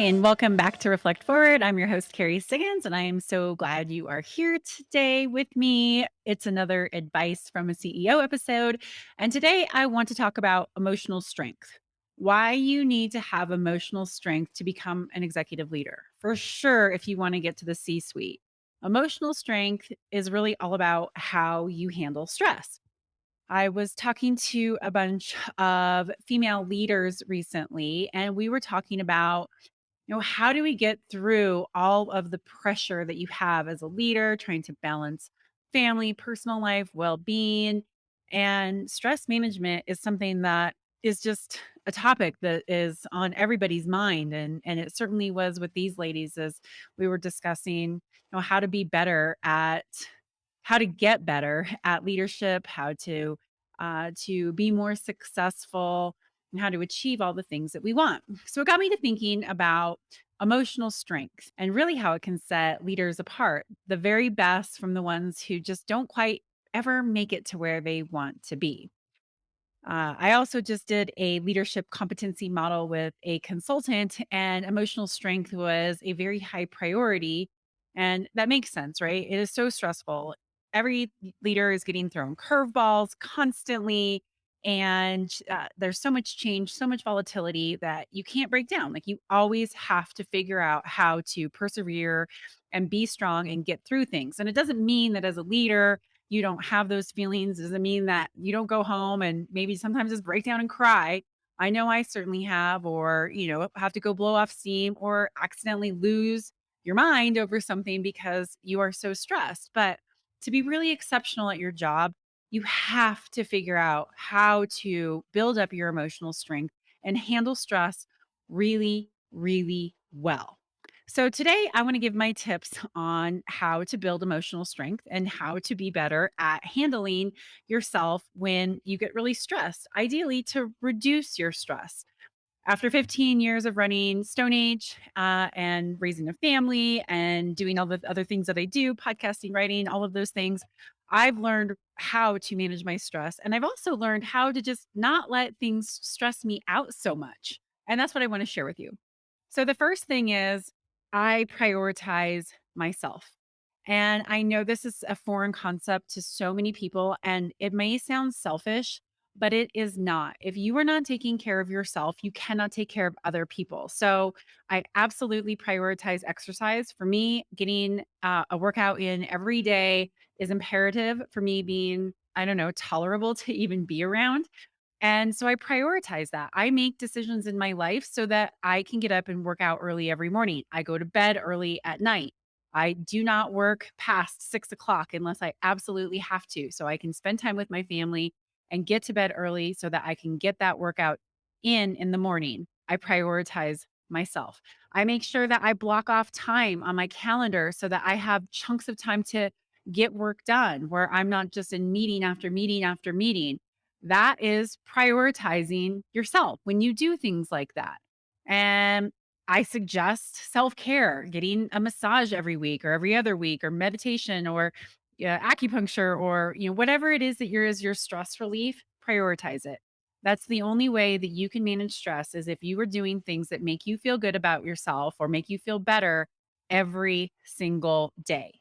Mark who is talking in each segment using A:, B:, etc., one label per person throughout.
A: And welcome back to Reflect Forward. I'm your host, Carrie Siggins, and I am so glad you are here today with me. It's another Advice from a CEO episode. And today I want to talk about emotional strength, why you need to have emotional strength to become an executive leader. For sure, if you want to get to the C suite, emotional strength is really all about how you handle stress. I was talking to a bunch of female leaders recently, and we were talking about how do we get through all of the pressure that you have as a leader, trying to balance family, personal life, well being? And stress management is something that is just a topic that is on everybody's mind. And it certainly was with these ladies as we were discussing, how to be better at how to get better at leadership, how to be more successful, and how to achieve all the things that we want. So it got me to thinking about emotional strength and really how it can set leaders apart, the very best from the ones who just don't quite ever make it to where they want to be. I also just did a leadership competency model with a consultant, and emotional strength was a very high priority. And that makes sense, right? It is so stressful. Every leader is getting thrown curveballs constantly. And there's so much change, so much volatility that you can't break down. Like, you always have to figure out how to persevere and be strong and get through things. And it doesn't mean that as a leader, you don't have those feelings. Doesn't mean that you don't go home and maybe sometimes just break down and cry. I know I certainly have, or, have to go blow off steam or accidentally lose your mind over something because you are so stressed. But to be really exceptional at your job, you have to figure out how to build up your emotional strength and handle stress really, really well. So, today I want to give my tips on how to build emotional strength and how to be better at handling yourself when you get really stressed, ideally, to reduce your stress. After 15 years of running Stone Age and raising a family and doing all the other things that I do, podcasting, writing, all of those things, I've learned how to manage my stress. And I've also learned how to just not let things stress me out so much. And that's what I want to share with you. So the first thing is I prioritize myself. And I know this is a foreign concept to so many people, and it may sound selfish, but it is not. If you are not taking care of yourself, you cannot take care of other people. So I absolutely prioritize exercise. For me, getting a workout in every day is imperative for me being, I don't know, tolerable to even be around. And so I prioritize that. I make decisions in my life so that I can get up and work out early every morning. I go to bed early at night. I do not work past 6 o'clock unless I absolutely have to. So I can spend time with my family and get to bed early so that I can get that workout in the morning. I prioritize myself. I make sure that I block off time on my calendar so that I have chunks of time to get work done where I'm not just in meeting after meeting after meeting. That is prioritizing yourself when you do things like that. And I suggest self care, getting a massage every week or every other week, or meditation, or acupuncture, or whatever it is that is your stress relief. Prioritize it. That's the only way that you can manage stress, is if you are doing things that make you feel good about yourself or make you feel better every single day.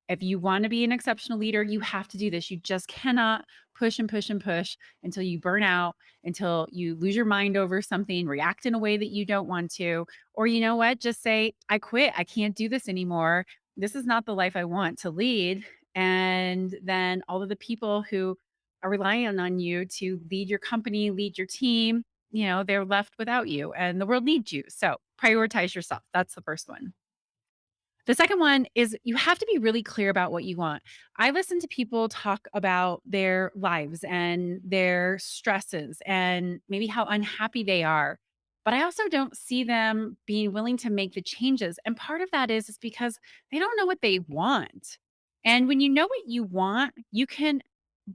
A: If you want to be an exceptional leader, you have to do this. You just cannot push and push and push until you burn out, until you lose your mind over something, react in a way that you don't want to, or you know what, just say, I quit. I can't do this anymore. This is not the life I want to lead. And then all of the people who are relying on you to lead your company, lead your team, they're left without you and the world needs you. So prioritize yourself. That's the first one. The second one is you have to be really clear about what you want. I listen to people talk about their lives and their stresses and maybe how unhappy they are. But I also don't see them being willing to make the changes. And part of that is because they don't know what they want. And when you know what you want, you can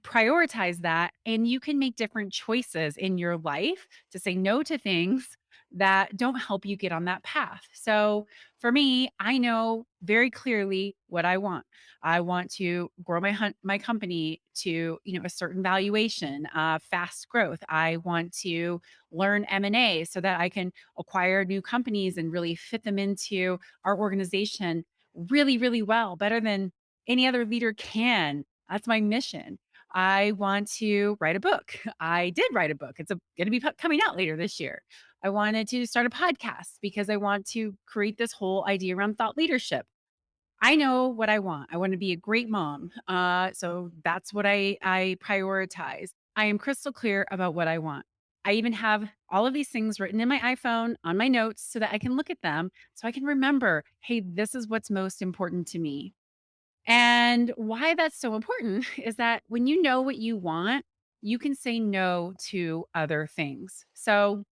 A: prioritize that and you can make different choices in your life to say no to things that don't help you get on that path. So for me, I know very clearly what I want. I want to grow my company to, a certain valuation, fast growth. I want to learn M&A so that I can acquire new companies and really fit them into our organization really, really well, better than any other leader can. That's my mission. I want to write a book. I did write a book. It's going to be coming out later this year. I wanted to start a podcast because I want to create this whole idea around thought leadership. I know what I want. I want to be a great mom. So that's what I prioritize. I am crystal clear about what I want. I even have all of these things written in my iPhone on my notes so that I can look at them so I can remember, hey, this is what's most important to me. And why that's so important is that when you know what you want, you can say no to other things. So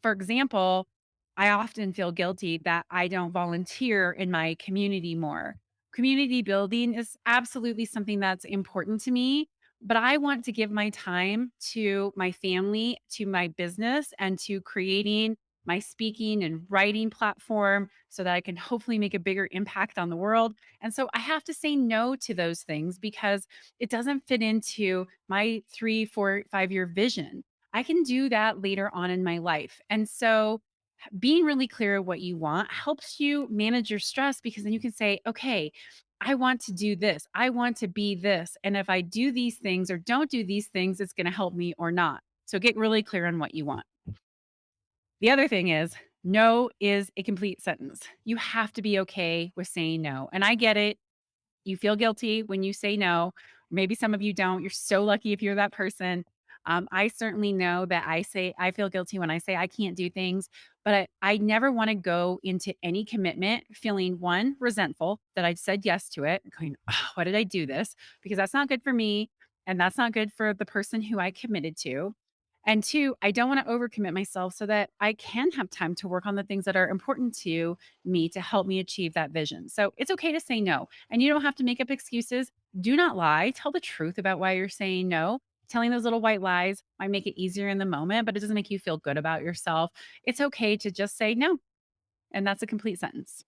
A: for example, I often feel guilty that I don't volunteer in my community more. Community building is absolutely something that's important to me, but I want to give my time to my family, to my business, and to creating my speaking and writing platform so that I can hopefully make a bigger impact on the world. And so I have to say no to those things because it doesn't fit into my 3, 4, 5 year vision. I can do that later on in my life. And so being really clear what you want helps you manage your stress because then you can say, okay, I want to do this. I want to be this. And if I do these things or don't do these things, it's going to help me or not. So get really clear on what you want. The other thing is, no is a complete sentence. You have to be okay with saying no. And I get it. You feel guilty when you say no. Maybe some of you don't. You're so lucky if you're that person. I certainly know that I feel guilty when I say I can't do things, but I never want to go into any commitment feeling one, resentful that I said yes to it, going, oh, why did I do this? Because that's not good for me. And that's not good for the person who I committed to. And two, I don't want to overcommit myself so that I can have time to work on the things that are important to me to help me achieve that vision. So it's okay to say no. And you don't have to make up excuses. Do not lie. Tell the truth about why you're saying no. Telling those little white lies might make it easier in the moment, but it doesn't make you feel good about yourself. It's okay to just say no. And that's a complete sentence.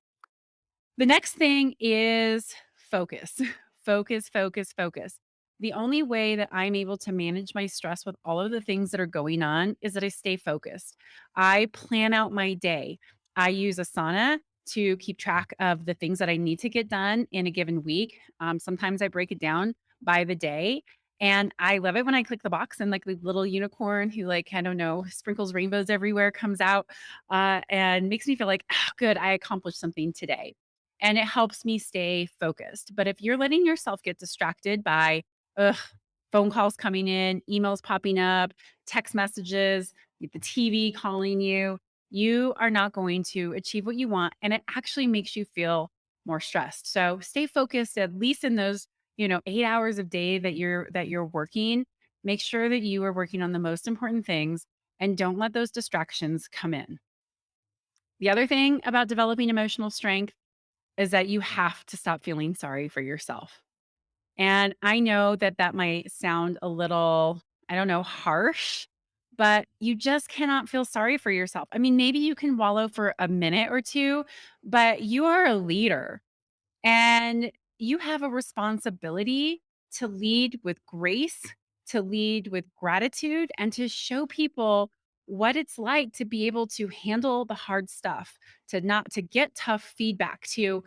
A: The next thing is focus. Focus, focus, focus. The only way that I'm able to manage my stress with all of the things that are going on is that I stay focused. I plan out my day. I use Asana to keep track of the things that I need to get done in a given week. Sometimes I break it down by the day. And I love it when I click the box and like the little unicorn who, like, I don't know, sprinkles rainbows everywhere comes out and makes me feel like, oh, good, I accomplished something today and it helps me stay focused. But if you're letting yourself get distracted by ugh, phone calls coming in, emails popping up, text messages, the TV calling you, you are not going to achieve what you want. And it actually makes you feel more stressed. So stay focused at least in those, 8 hours of day that you're working. Make sure that you are working on the most important things and don't let those distractions come in. The other thing about developing emotional strength is that you have to stop feeling sorry for yourself. And I know that that might sound a little, I don't know, harsh, but you just cannot feel sorry for yourself. I mean, maybe you can wallow for a minute or two, but you are a leader. And you have a responsibility to lead with grace, to lead with gratitude, and to show people what it's like to be able to handle the hard stuff, to get tough feedback, to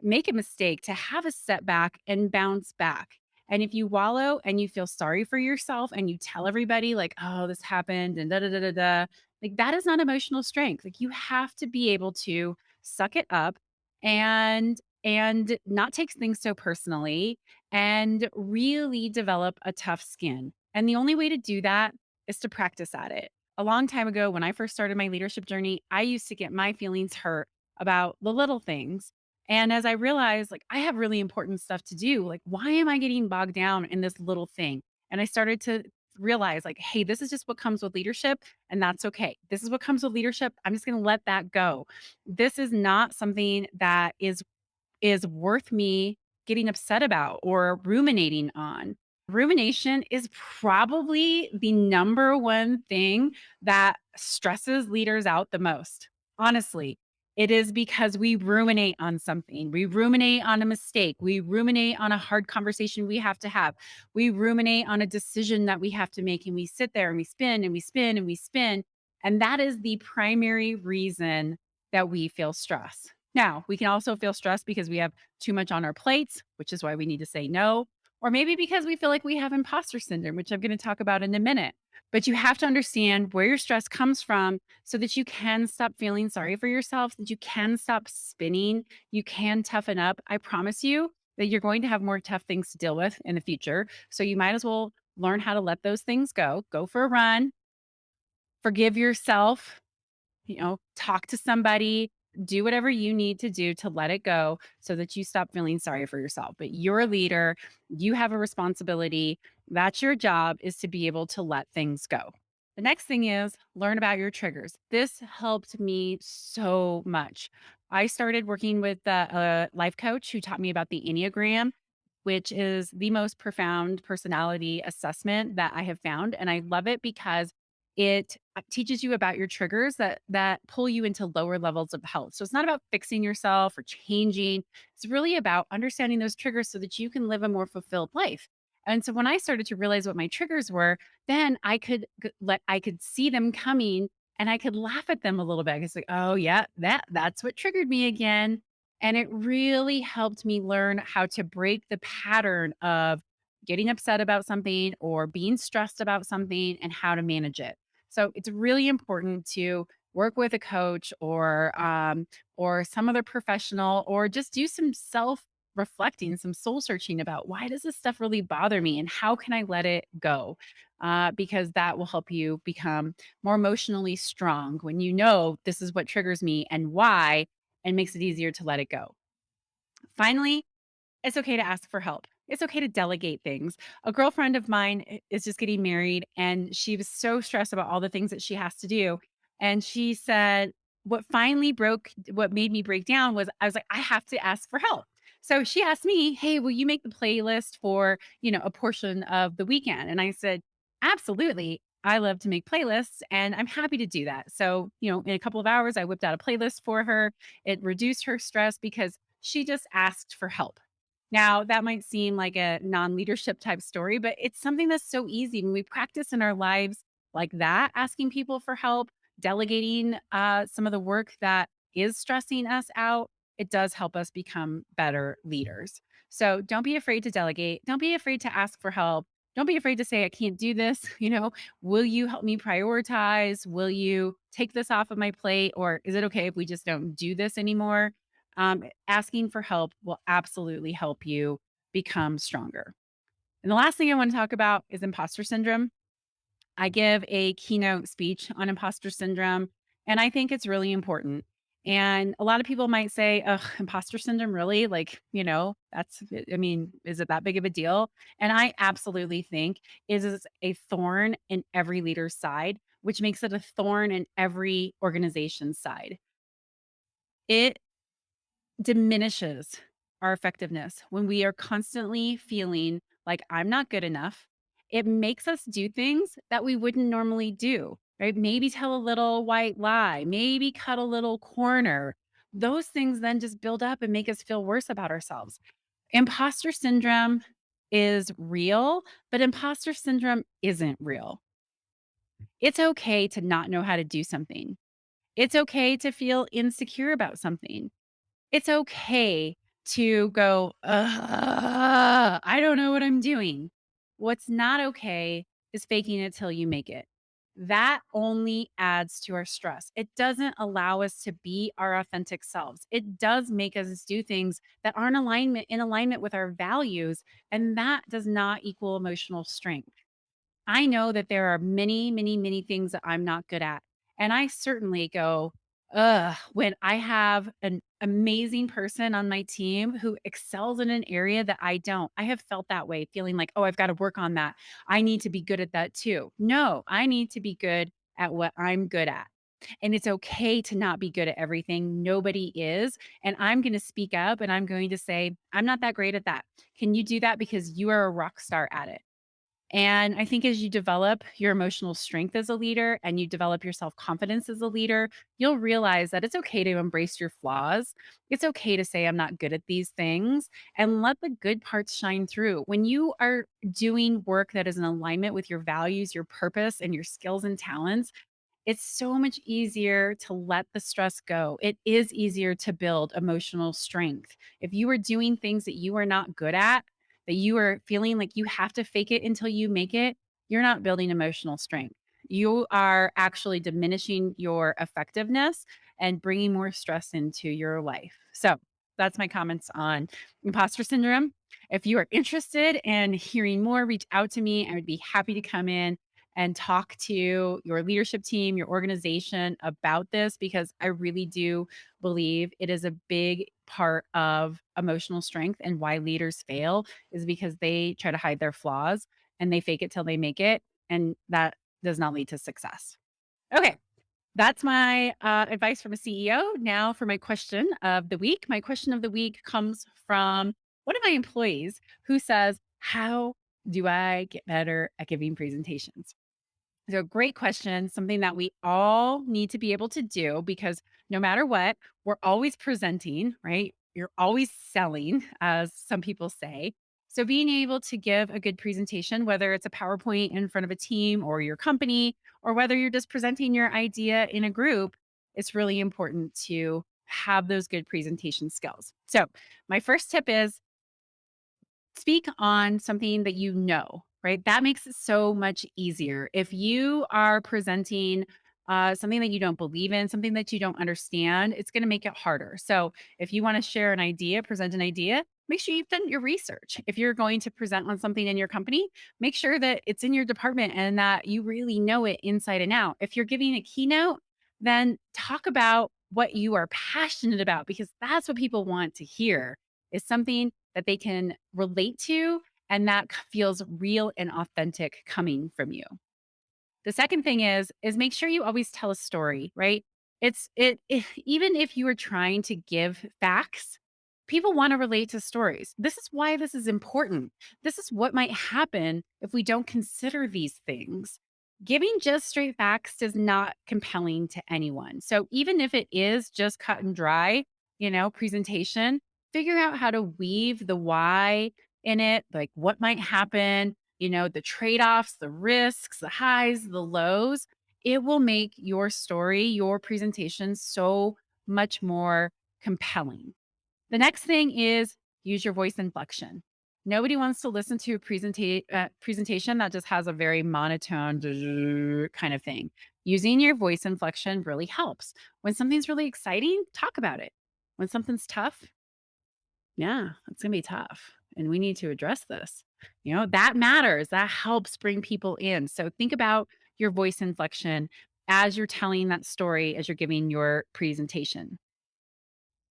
A: make a mistake, to have a setback and bounce back. And if you wallow and you feel sorry for yourself and you tell everybody, like, oh, this happened and da da da da da, like that is not emotional strength. Like you have to be able to suck it up and not take things so personally and really develop a tough skin. And the only way to do that is to practice at it. A long time ago, when I first started my leadership journey, I used to get my feelings hurt about the little things. And as I realized, like, I have really important stuff to do, like, why am I getting bogged down in this little thing? And I started to realize, like, hey, this is just what comes with leadership, and that's okay. This is what comes with leadership. I'm just going to let that go. This is not something that is worth me getting upset about or ruminating on. Rumination is probably the number one thing that stresses leaders out the most. Honestly, it is because we ruminate on something. We ruminate on a mistake. We ruminate on a hard conversation we have to have. We ruminate on a decision that we have to make. And we sit there and we spin and we spin and we spin. And that is the primary reason that we feel stress. Now, we can also feel stressed because we have too much on our plates, which is why we need to say no, or maybe because we feel like we have imposter syndrome, which I'm going to talk about in a minute. But you have to understand where your stress comes from so that you can stop feeling sorry for yourself, that you can stop spinning, you can toughen up. I promise you that you're going to have more tough things to deal with in the future. So you might as well learn how to let those things go. Go for a run, forgive yourself, talk to somebody, do whatever you need to do to let it go so that you stop feeling sorry for yourself. But you're a leader, you have a responsibility. That's your job, is to be able to let things go. The next thing is learn about your triggers. This helped me so much. I started working with a life coach who taught me about the Enneagram, which is the most profound personality assessment that I have found. And I love it because it teaches you about your triggers that pull you into lower levels of health. So it's not about fixing yourself or changing. It's really about understanding those triggers so that you can live a more fulfilled life. And so when I started to realize what my triggers were, then I could see them coming and I could laugh at them a little bit. It's like, oh yeah, that's what triggered me again. And it really helped me learn how to break the pattern of getting upset about something or being stressed about something and how to manage it. So it's really important to work with a coach or some other professional, or just do some self reflecting, some soul searching about why does this stuff really bother me and how can I let it go? Because that will help you become more emotionally strong when you know this is what triggers me and why, and makes it easier to let it go. Finally, it's okay to ask for help. It's okay to delegate things. A girlfriend of mine is just getting married and she was so stressed about all the things that she has to do. And she said, what made me break down was I was like, I have to ask for help. So she asked me, hey, will you make the playlist for, a portion of the weekend? And I said, absolutely. I love to make playlists and I'm happy to do that. So, in a couple of hours, I whipped out a playlist for her. It reduced her stress because she just asked for help. Now, that might seem like a non leadership type story, but it's something that's so easy when we practice in our lives like that, asking people for help, delegating some of the work that is stressing us out. It does help us become better leaders. So don't be afraid to delegate. Don't be afraid to ask for help. Don't be afraid to say, I can't do this. Will you help me prioritize? Will you take this off of my plate? Or is it okay if we just don't do this anymore? Asking for help will absolutely help you become stronger. And the last thing I want to talk about is imposter syndrome. I give a keynote speech on imposter syndrome, and I think it's really important. And a lot of people might say, "Ugh, imposter syndrome, really? Like, I mean, is it that big of a deal?" And I absolutely think is a thorn in every leader's side, which makes it a thorn in every organization's side. It diminishes our effectiveness when we are constantly feeling like I'm not good enough. It makes us do things that we wouldn't normally do, right? Maybe tell a little white lie, maybe cut a little corner. Those things then just build up and make us feel worse about ourselves. Imposter syndrome is real, but imposter syndrome isn't real. It's okay to not know how to do something. It's okay to feel insecure about something. It's okay to go, "Ugh, I don't know what I'm doing." What's not okay is faking it till you make it. That only adds to our stress. It doesn't allow us to be our authentic selves. It does make us do things that aren't in alignment with our values, and that does not equal emotional strength. I know that there are many, many, many things that I'm not good at. And I certainly go, ugh, when I have an amazing person on my team who excels in an area that I don't. I have felt that way, feeling like, oh, I've got to work on that. I need to be good at that too. No, I need to be good at what I'm good at. And it's okay to not be good at everything. Nobody is. And I'm going to speak up and I'm going to say, I'm not that great at that. Can you do that because you are a rock star at it? And I think as you develop your emotional strength as a leader and you develop your self confidence as a leader, you'll realize that it's okay to embrace your flaws. It's okay to say, I'm not good at these things, and let the good parts shine through. When you are doing work that is in alignment with your values, your purpose, and your skills and talents, it's so much easier to let the stress go. It is easier to build emotional strength. If you are doing things that you are not good at, that you are feeling like you have to fake it until you make it, you're not building emotional strength. You are actually diminishing your effectiveness and bringing more stress into your life. So, that's my comments on imposter syndrome. If you are interested in hearing more, reach out to me. I would be happy to come in and talk to your leadership team, your organization about this because I really do believe it is a big part of emotional strength and why leaders fail is because they try to hide their flaws and they fake it till they make it. And that does not lead to success. Okay. That's my advice from a CEO. Now, for my question of the week. My question of the week comes from one of my employees who says, how do I get better at giving presentations? So, great question. Something that we all need to be able to do because no matter what, we're always presenting, right? You're always selling, as some people say. So, being able to give a good presentation, whether it's a PowerPoint in front of a team or your company, or whether you're just presenting your idea in a group, it's really important to have those good presentation skills. So, my first tip is speak on something that you know, right? That makes it so much easier. If you are presenting something that you don't believe in, something that you don't understand, it's going to make it harder. So, if you want to share an idea, present an idea, make sure you've done your research. If you're going to present on something in your company, make sure that it's in your department and that you really know it inside and out. If you're giving a keynote, then talk about what you are passionate about because that's what people want to hear is something that they can relate to and that feels real and authentic coming from you. The second thing is make sure you always tell a story, right? Even if you are trying to give facts, people want to relate to stories. This is why this is important. This is what might happen if we don't consider these things. Giving just straight facts is not compelling to anyone. So even if it is just cut and dry, presentation, figure out how to weave the why in it, like what might happen, the trade offs, the risks, the highs, the lows. It will make your story, your presentation so much more compelling. The next thing is use your voice inflection. Nobody wants to listen to a presentation that just has a very monotone kind of thing. Using your voice inflection really helps. When something's really exciting, talk about it. When something's tough, yeah, it's gonna be tough. And we need to address this. That matters. That helps bring people in. So think about your voice inflection as you're telling that story, as you're giving your presentation.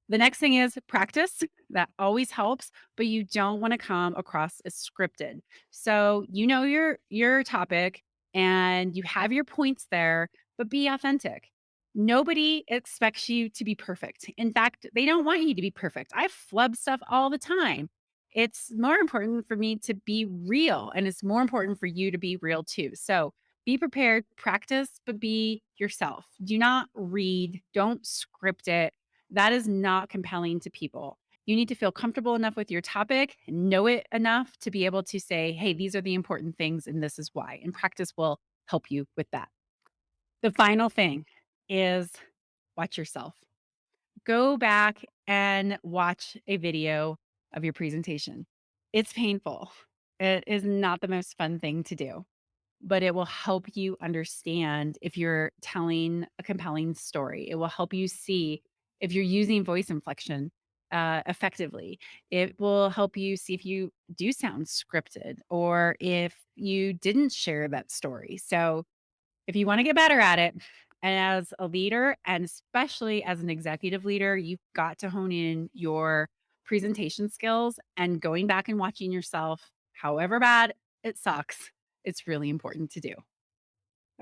A: The next thing is practice. That always helps, but you don't want to come across as scripted. So you know your topic and you have your points there, but be authentic. Nobody expects you to be perfect. In fact, they don't want you to be perfect. I flub stuff all the time. It's more important for me to be real, and it's more important for you to be real too. So be prepared, practice, but be yourself. Do not read, don't script it. That is not compelling to people. You need to feel comfortable enough with your topic, know it enough to be able to say, hey, these are the important things and this is why. And practice will help you with that. The final thing is watch yourself. Go back and watch a video of your presentation. It's painful. It is not the most fun thing to do, but it will help you understand if you're telling a compelling story. It will help you see if you're using voice inflection effectively. It will help you see if you do sound scripted or if you didn't share that story. So, if you want to get better at it, and as a leader, and especially as an executive leader, you've got to hone in your presentation skills and going back and watching yourself, however bad it sucks, it's really important to do.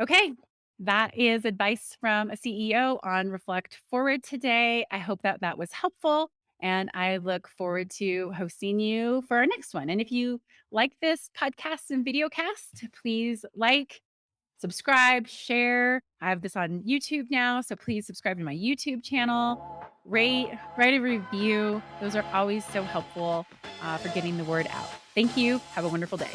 A: Okay. That is advice from a CEO on Reflect Forward today. I hope that that was helpful. And I look forward to hosting you for our next one. And if you like this podcast and video cast, please like, subscribe, share. I have this on YouTube now, so please subscribe to my YouTube channel. Rate, write a review. Those are always so helpful for getting the word out. Thank you. Have a wonderful day.